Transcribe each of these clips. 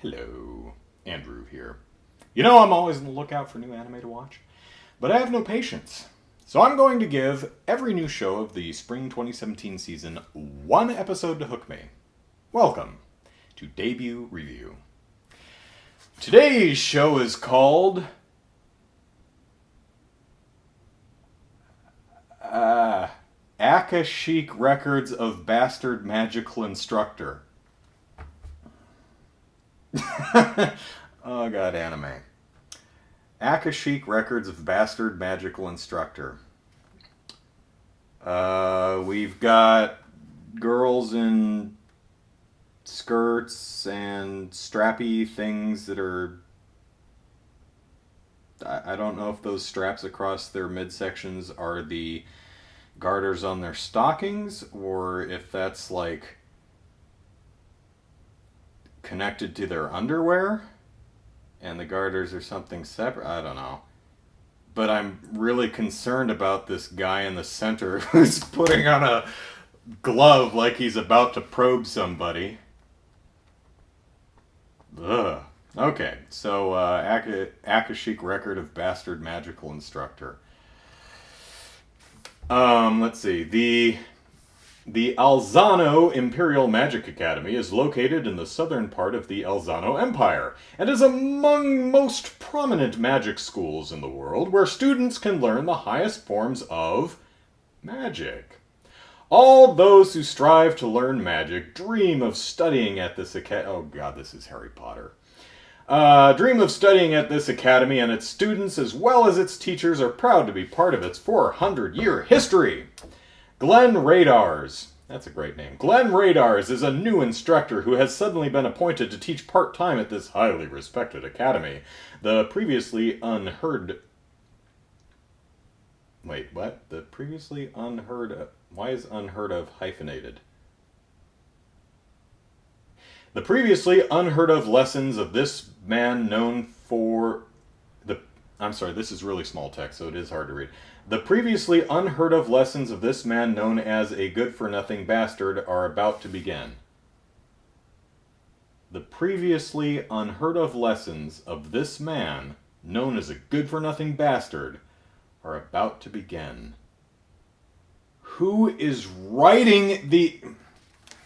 Hello, Andrew here. You know, I'm always on the lookout for new anime to watch, but I have no patience. So I'm going to give every new show of the spring 2017 season one episode to hook me. Welcome to Debut Review. Today's show is called Akashic Records of Bastard Magical Instructor. Oh god, anime. Akashic Records of Bastard Magical Instructor. We've got girls in skirts and strappy things that are... I don't know if those straps across their midsections are the garters on their stockings, or if that's like connected to their underwear and the garters are something separate. I don't know. But I'm really concerned about this guy in the center who's putting on a glove like he's about to probe somebody. Ugh. Okay, so Akashic Record of Bastard Magical Instructor. Let's see. The Alzano Imperial Magic Academy is located in the southern part of the Alzano Empire and is among most prominent magic schools in the world where students can learn the highest forms of magic. All those who strive to learn magic dream of studying at this academy. Oh god, this is Harry Potter. Dream of studying at this academy, and its students as well as its teachers are proud to be part of its 400-year history. Glenn Radars. That's a great name. Glenn Radars is a new instructor who has suddenly been appointed to teach part-time at this highly respected academy. The previously unheard... Wait, what? The previously unheard of... Why is unheard of hyphenated? The previously unheard of lessons of this man known for... I'm sorry, this is really small text, so it is hard to read. The previously unheard of lessons of this man known as a good-for-nothing bastard are about to begin. The previously unheard of lessons of this man known as a good-for-nothing bastard are about to begin. Who is writing the...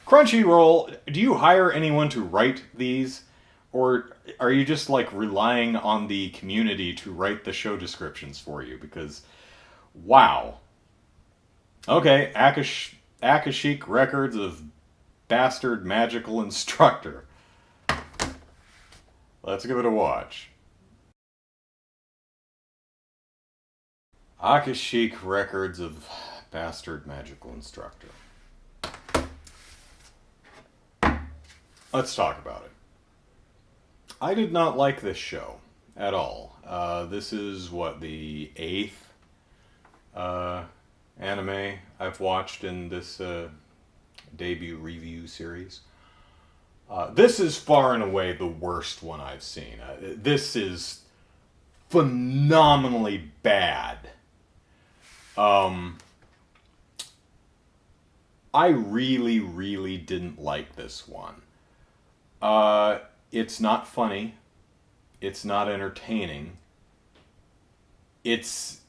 Crunchyroll, do you hire anyone to write these? Or are you just like relying on the community to write the show descriptions for you? Because, wow. Okay, Akashic Records of Bastard Magical Instructor. Let's give it a watch. Akashic Records of Bastard Magical Instructor. Let's talk about it. I did not like this show at all. This is, what, the 8th anime I've watched in this debut review series. This is far and away the worst one I've seen. This is phenomenally bad. I really, really didn't like this one. It's not funny. It's not entertaining. It's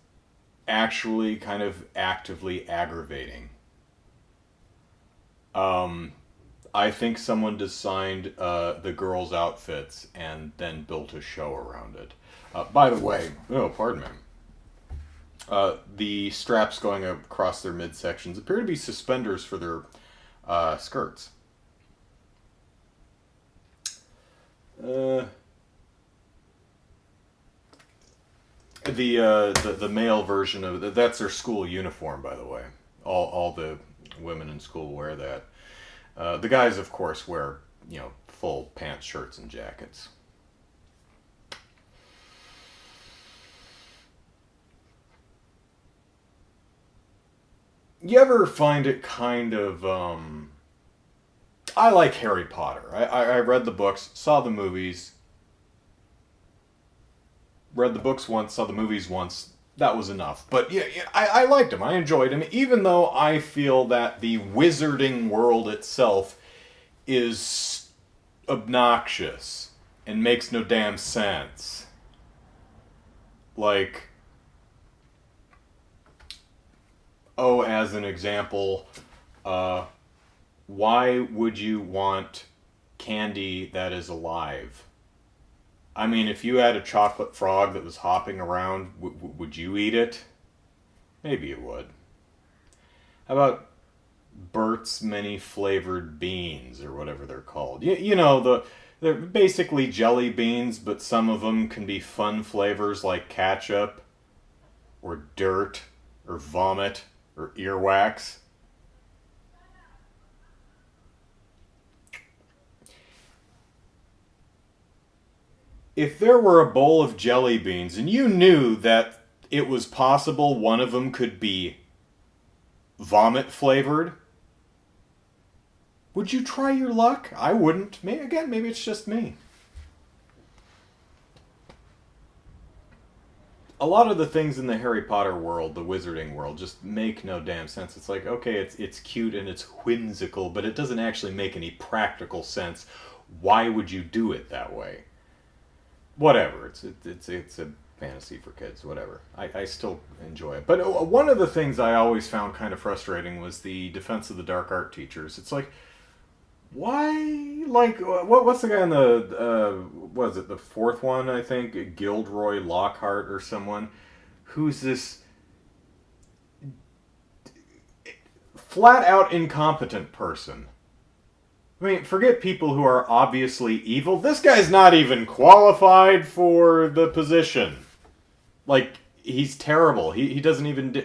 actually kind of actively aggravating. I think someone designed the girls' outfits and then built a show around it. By the way, pardon me. The straps going across their midsections appear to be suspenders for their skirts. The male version of that's their school uniform, by the way. All the women in school wear that. The guys, of course, wear full pants, shirts, and jackets. You ever find it kind of I like Harry Potter. I read the books, saw the movies. Read the books once, saw the movies once. That was enough. But yeah, I liked him. I enjoyed him, even though I feel that the wizarding world itself is obnoxious. and makes no damn sense. Like, as an example, why would you want candy that is alive? I mean, if you had a chocolate frog that was hopping around, would you eat it? Maybe you would. How about Bert's many flavored beans, or whatever they're called? You know, they're basically jelly beans, but some of them can be fun flavors like ketchup, or dirt, or vomit, or earwax. If there were a bowl of jelly beans and you knew that it was possible one of them could be vomit flavored, would you try your luck? I wouldn't. Maybe it's just me. A lot of the things in the Harry Potter world, the wizarding world, just make no damn sense. It's like, okay, it's cute and it's whimsical, but it doesn't actually make any practical sense. Why would you do it that way? Whatever. It's a fantasy for kids. Whatever. I still enjoy it. But one of the things I always found kind of frustrating was the Defense of the Dark Art teachers. It's like, why? Like, what's the guy in the what is it? The fourth one, I think, Gilderoy Lockhart or someone, who's this flat out incompetent person. I mean, forget people who are obviously evil. This guy's not even qualified for the position. Like, he's terrible. He doesn't even...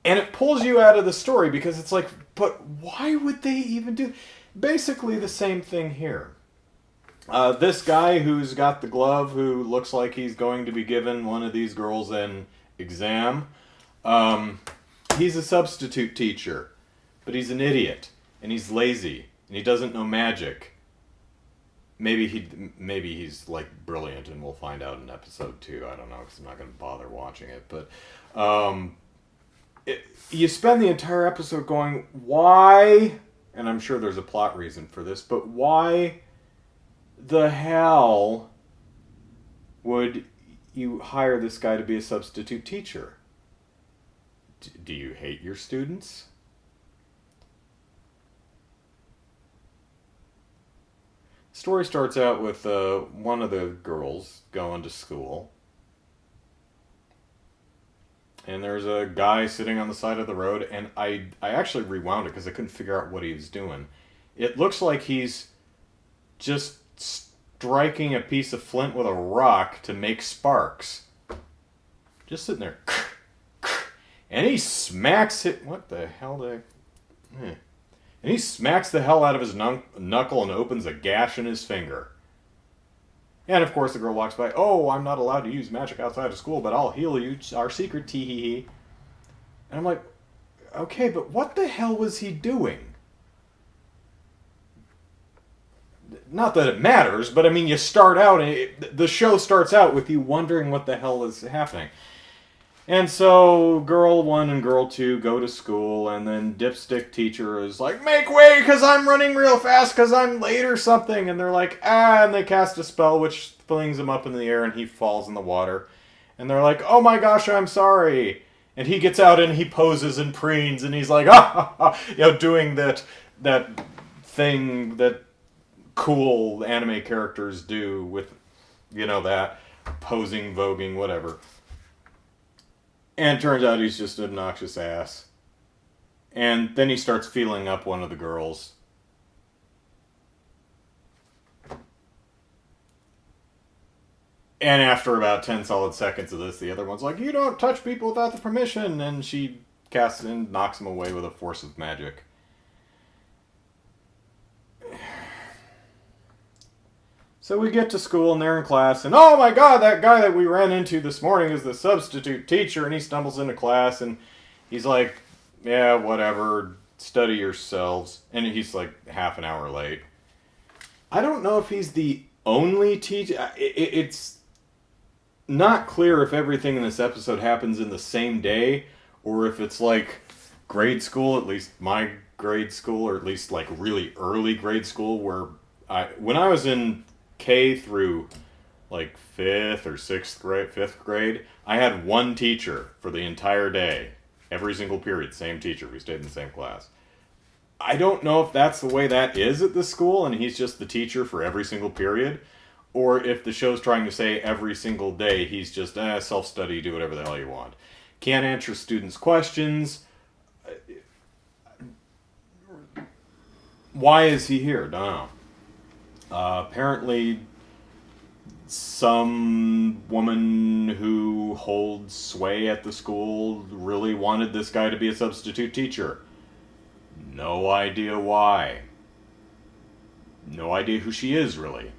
And it pulls you out of the story because it's like, but why would they even do... Basically the same thing here. This guy who's got the glove, who looks like he's going to be giving one of these girls an exam, he's a substitute teacher, but he's an idiot. And he's lazy, and he doesn't know magic. Maybe he's like brilliant, and we'll find out in episode 2. I don't know, because I'm not going to bother watching it. But you spend the entire episode going, why? And I'm sure there's a plot reason for this, but why the hell would you hire this guy to be a substitute teacher? Do you hate your students? Story starts out with one of the girls going to school. And there's a guy sitting on the side of the road, and I actually rewound it because I couldn't figure out what he was doing. It looks like he's just striking a piece of flint with a rock to make sparks. Just sitting there. And he smacks it. What the hell did I... And he smacks the hell out of his knuckle and opens a gash in his finger. And of course the girl walks by. Oh, I'm not allowed to use magic outside of school, but I'll heal you. It's our secret, tee-hee-hee. And I'm like, okay, but what the hell was he doing? Not that it matters, but I mean, you start out, and the show starts out with you wondering what the hell is happening. And so, girl 1 and girl 2 go to school, and then dipstick teacher is like, make way, because I'm running real fast, because I'm late or something. And they're like, and they cast a spell, which flings him up in the air, and he falls in the water. And they're like, oh my gosh, I'm sorry. And he gets out, and he poses and preens, and he's like, doing that thing that cool anime characters do with, that posing, voguing, whatever. And it turns out he's just an obnoxious ass. And then he starts feeling up one of the girls. And after about 10 solid seconds of this, the other one's like, you don't touch people without the permission. And she casts it and knocks him away with a force of magic. So we get to school and they're in class, and oh my god, that guy that we ran into this morning is the substitute teacher, and he stumbles into class, and he's like, yeah, whatever, study yourselves. And he's like half an hour late. I don't know if he's the only teacher. It's not clear if everything in this episode happens in the same day, or if it's like grade school, at least my grade school, or at least like really early grade school, where when I was in K through like 5th or 6th grade, 5th grade, I had one teacher for the entire day. Every single period, same teacher. We stayed in the same class. I don't know if that's the way that is at this school and he's just the teacher for every single period, or if the show's trying to say every single day he's just self-study, do whatever the hell you want. Can't answer students' questions. Why is he here? Don't know. Apparently some woman who holds sway at the school really wanted this guy to be a substitute teacher. No idea why. No idea who she is, really.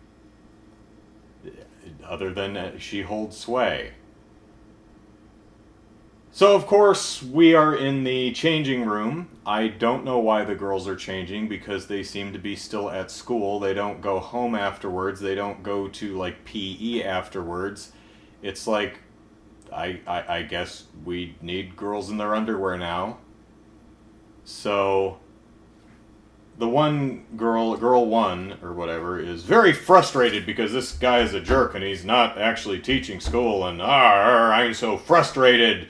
Other than she holds sway. So, of course, we are in the changing room. I don't know why the girls are changing, because they seem to be still at school. They don't go home afterwards. They don't go to, like, PE afterwards. It's like, I guess we need girls in their underwear now. So, the one girl one, or whatever, is very frustrated because this guy is a jerk and he's not actually teaching school, and I'm so frustrated.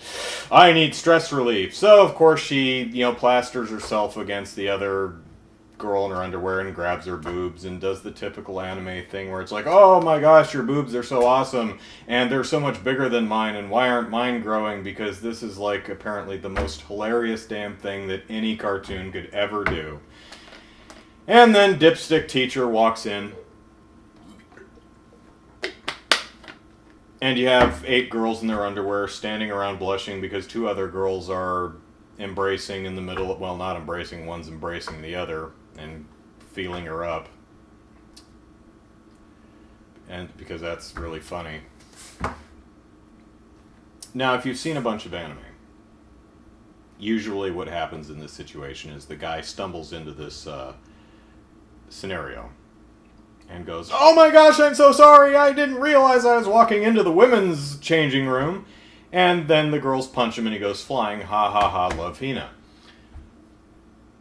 I need stress relief. So, of course, she, plasters herself against the other girl in her underwear and grabs her boobs and does the typical anime thing where it's like, oh my gosh, your boobs are so awesome and they're so much bigger than mine, and why aren't mine growing? Because this is, like, apparently the most hilarious damn thing that any cartoon could ever do. And then Dipstick Teacher walks in. And you have 8 girls in their underwear standing around blushing because 2 other girls are embracing in the middle. Well, not embracing. One's embracing the other and feeling her up. And because that's really funny. Now, if you've seen a bunch of anime, usually what happens in this situation is the guy stumbles into this scenario and goes, oh my gosh, I'm so sorry, I didn't realize I was walking into the women's changing room, and then the girls punch him and he goes flying, ha ha ha, love Hina.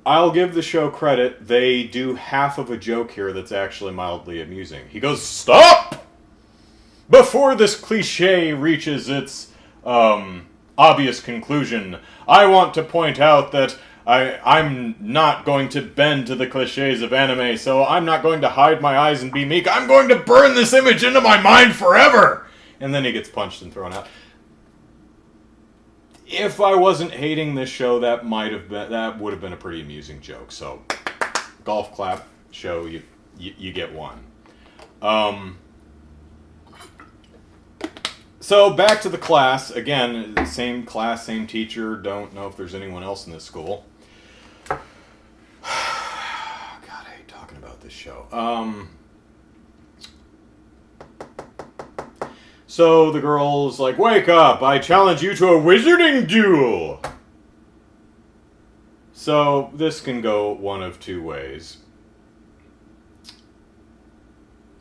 I'll give the show credit, they do half of a joke here that's actually mildly amusing. He goes, stop! Before this cliche reaches its obvious conclusion, I want to point out that I'm not going to bend to the cliches of anime, so I'm not going to hide my eyes and be meek. I'm going to burn this image into my mind forever! And then he gets punched and thrown out. If I wasn't hating this show, that would have been a pretty amusing joke. So, golf clap show, you get one. So, back to the class. Again, same class, same teacher. Don't know if there's anyone else in this school. God, I hate talking about this show. So the girl's like, wake up, I challenge you to a wizarding duel! So this can go one of 2 ways.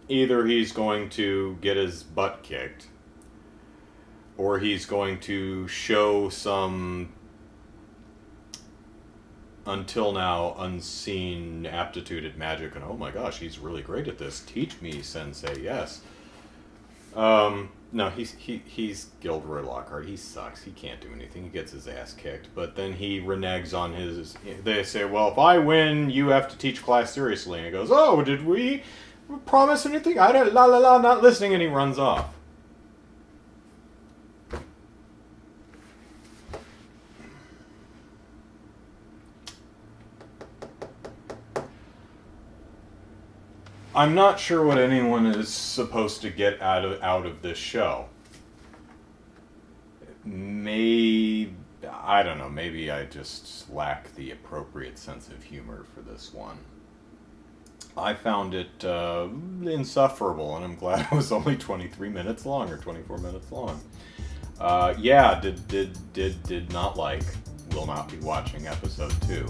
Either he's going to get his butt kicked, or he's going to show some until now unseen aptitude at magic, and oh my gosh, he's really great at this. Teach me, sensei, yes. No, he's Gilderoy Lockhart. He sucks. He can't do anything. He gets his ass kicked. But then he reneges on his... They say, well, if I win, you have to teach class seriously. And he goes, oh, did we promise anything? I don't... not listening. And he runs off. I'm not sure what anyone is supposed to get out of this show. I don't know, maybe I just lack the appropriate sense of humor for this one. I found it insufferable, and I'm glad it was only 23 minutes long, or 24 minutes long. Yeah, did not like, will not be watching episode 2.